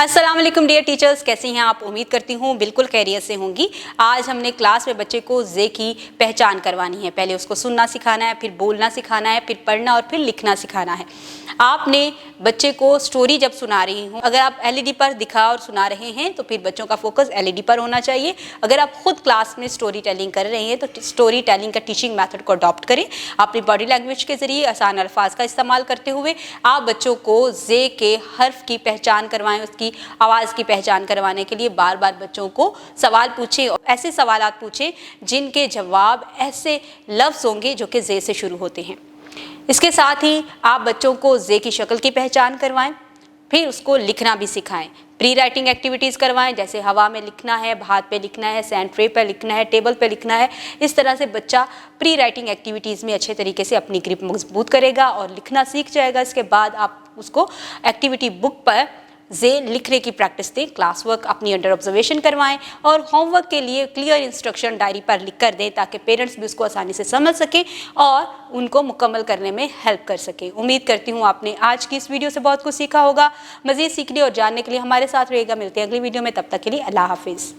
अस्सलाम वालेकुम dear teachers, कैसी हैं आप? उम्मीद करती हूँ बिल्कुल खैरियत से होंगी। आज हमने क्लास में बच्चे को जे की पहचान करवानी है। पहले उसको सुनना सिखाना है, फिर बोलना सिखाना है, फिर पढ़ना और फिर लिखना सिखाना है। आपने बच्चे को स्टोरी जब सुना रही हूँ, अगर आप एलईडी पर दिखा और सुना रहे हैं तो फिर बच्चों का फोकस एलईडी पर होना चाहिए। अगर आप खुद क्लास में स्टोरी टेलिंग कर रहे हैं तो स्टोरी टेलिंग का टीचिंग मेथड को अडॉप्ट करें। अपनी बॉडी लैंग्वेज के जरिए आसान अल्फाज का इस्तेमाल करते हुए आप बच्चों को जे के हर्फ की पहचान करवाएं। उसकी आवाज़ की पहचान करवाने के लिए बार बार बच्चों को सवाल पूछें, ऐसे सवालात पूछें जिनके जवाब ऐसे लफ्ज़ होंगे जो कि जे से शुरू होते हैं। इसके साथ ही आप बच्चों को जे की शक्ल की पहचान करवाएं, फिर उसको लिखना भी सिखाएं। प्री राइटिंग एक्टिविटीज़ करवाएं, जैसे हवा में लिखना है, हाथ पे लिखना है, सैंड ट्रे पर लिखना है, टेबल पे लिखना है। इस तरह से बच्चा प्री राइटिंग एक्टिविटीज़ में अच्छे तरीके से अपनी ग्रिप मजबूत करेगा और लिखना सीख जाएगा। इसके बाद आप उसको एक्टिविटी बुक पर जे लिखने की प्रैक्टिस दें, क्लास वर्क अपनी अंडर ऑब्जर्वेशन करवाएं और होमवर्क के लिए क्लियर इंस्ट्रक्शन डायरी पर लिख कर दें ताकि पेरेंट्स भी उसको आसानी से समझ सकें और उनको मुकम्मल करने में हेल्प कर सकें। उम्मीद करती हूँ आपने आज की इस वीडियो से बहुत कुछ सीखा होगा। मज़ीद सीखने और जानने के लिए हमारे साथ रहेगा। मिलते हैं अगली वीडियो में, तब तक के लिए अल्लाह हाफिज़।